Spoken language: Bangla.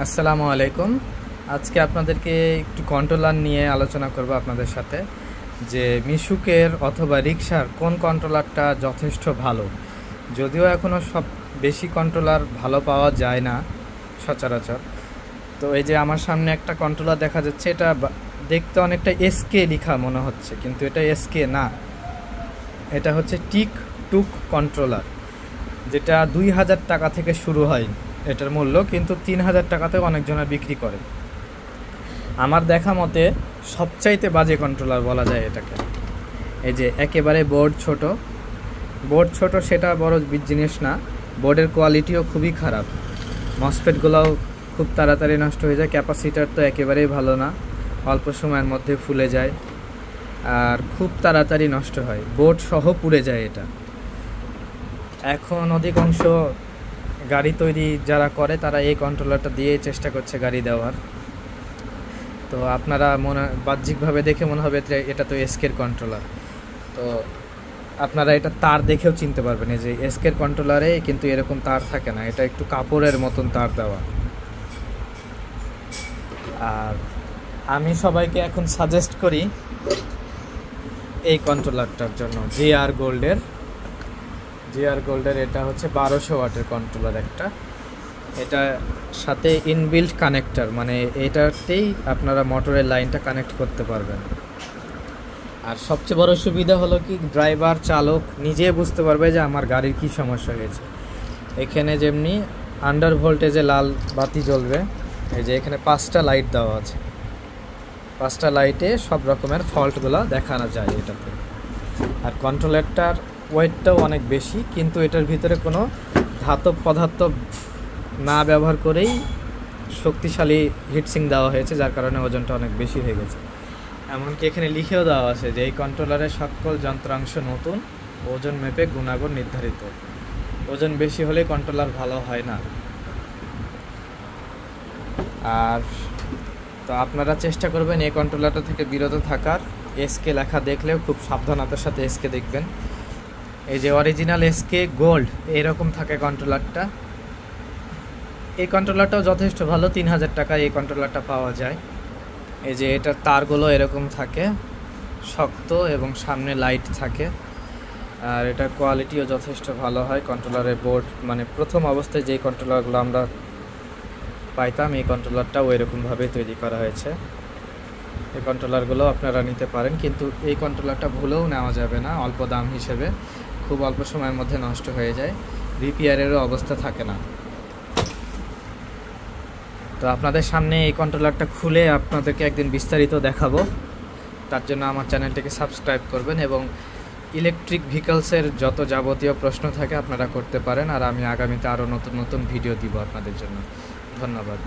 আসসালামু আলাইকুম। আজকে আপনাদেরকে একটু কন্ট্রোলার নিয়ে আলোচনা করব আপনাদের সাথে, যে মিশুকের অথবা রিক্সার কোন কন্ট্রোলারটা যথেষ্ট ভালো। যদিও এখনও সব বেশি কন্ট্রোলার ভালো পাওয়া যায় না সচরাচর। তো এই যে আমার সামনে একটা কন্ট্রোলার দেখা যাচ্ছে, এটা দেখতে অনেকটা এসকে লেখা মনে হচ্ছে, কিন্তু এটা এসকে না, এটা হচ্ছে টিক টুক কন্ট্রোলার, যেটা 2000 টাকা থেকে শুরু হয় এটার মূল্য, কিন্তু 3000 টাকাতেও অনেকজনা বিক্রি করে। আমার দেখা মতে সবচাইতে বাজে কন্ট্রোলার বলা যায় এটাকে। এই যে একেবারে বোর্ড ছোট, সেটা বড় জিনিস না, বোর্ডের কোয়ালিটিও খুবই খারাপ, মসফেটগুলোও খুব তাড়াতাড়ি নষ্ট হয়ে যায়, ক্যাপাসিটার তো একেবারেই ভালো না, অল্প সময়ের মধ্যে ফুলে যায় আর খুব তাড়াতাড়ি নষ্ট হয়, বোর্ড সহ পুড়ে যায় এটা। এখন অধিকাংশ গাড়ি তৈরি যারা করে তারা এই কন্ট্রোলারটা দিয়ে চেষ্টা করছে গাড়ি দেওয়ার। তো আপনারা বাহ্যিকভাবে দেখে মনে হবে এটা তো এসকের কন্ট্রোলার, তো আপনারা এটা তার দেখেও চিনতে পারবেন যে এসকের কন্ট্রোলারে কিন্তু এরকম তার থাকে না, এটা একটু কাপড়ের মতন তার দেওয়া। আর আমি সবাইকে এখন সাজেস্ট করি এই কন্ট্রোলারটার জন্য, জিআর গোল্ডের এটা হচ্ছে 1200 ওয়াটের কন্ট্রোলার একটা। এটা সাথে ইনবিল্ট কানেক্টর, মানে এটাতেই আপনারা মোটরের লাইনটা কানেক্ট করতে পারবেন। আর সবচেয়ে বড় সুবিধা হলো কি, ড্রাইভার চালক নিজে বুঝতে পারবে যে আমার গাড়ির কি সমস্যা হয়েছে। এখানে যেমনি আন্ডার ভোল্টেজে লাল বাতি জ্বলবে, এই যে এখানে 5টা লাইট দেওয়া আছে, 5টা লাইটে সব রকমের ফল্টগুলো দেখানো যায় এটাতে। আর কন্ট্রোলারটার ওয়েটটাও অনেক বেশি, কিন্তু এটার ভিতরে কোনো ধাতব পদার্থ না ব্যবহার করেই শক্তিশালী হিটসিং দেওয়া হয়েছে, যার কারণে ওজনটা অনেক বেশি হয়ে গেছে। এমনকি এখানে লিখেও দেওয়া আছে যে এই কন্ট্রোলারের সকল যন্ত্রাংশ নতুন, ওজন মেপে গুণাগুণ নির্ধারিত। ওজন বেশি হলে কন্ট্রোলার ভালো হয় না। আর তো আপনারা চেষ্টা করবেন এই কন্ট্রোলারটা থেকে বিরত থাকার। এসকে লেখা দেখলেও খুব সাবধানতার সাথে এসকে দেখবেন। এই যে অরিজিনাল এসকে গোল্ড এরকম থাকে কন্ট্রোলারটা। এই কন্ট্রোলারটাও যথেষ্ট ভালো, 3000 টাকায় এই কন্ট্রোলারটা পাওয়া যায়। এই যে এটার তারগুলো এরকম থাকে শক্ত এবং সামনে লাইট থাকে, আর এটার কোয়ালিটিও যথেষ্ট ভালো হয়। কন্ট্রোলারের বোর্ড, মানে প্রথম অবস্থায় যেই কন্ট্রোলারগুলো আমরা পাইতাম, এই কন্ট্রোলারটাও এরকমভাবে তৈরি করা হয়েছে। এই কন্ট্রোলারগুলো আপনারা নিতে পারেন, কিন্তু এই কন্ট্রোলারটা ভুলেও নেওয়া যাবে না, অল্প দাম হিসেবে খুব অল্প সময়ের মধ্যে নষ্ট হয়ে যায়, রিপেয়ারেরও অবস্থা থাকে না। তো আপনাদের সামনে এই কন্ট্রোলারটা খুলে আপনাদেরকে একদিন বিস্তারিত দেখাবো। তার জন্য আমার চ্যানেলটিকে সাবস্ক্রাইব করবেন এবং ইলেকট্রিক ভেহিকলসের যত যাবতীয় প্রশ্ন থাকে আপনারা করতে পারেন। আর আমি আগামীতে আরও নতুন ভিডিও দিব আপনাদের জন্য। ধন্যবাদ।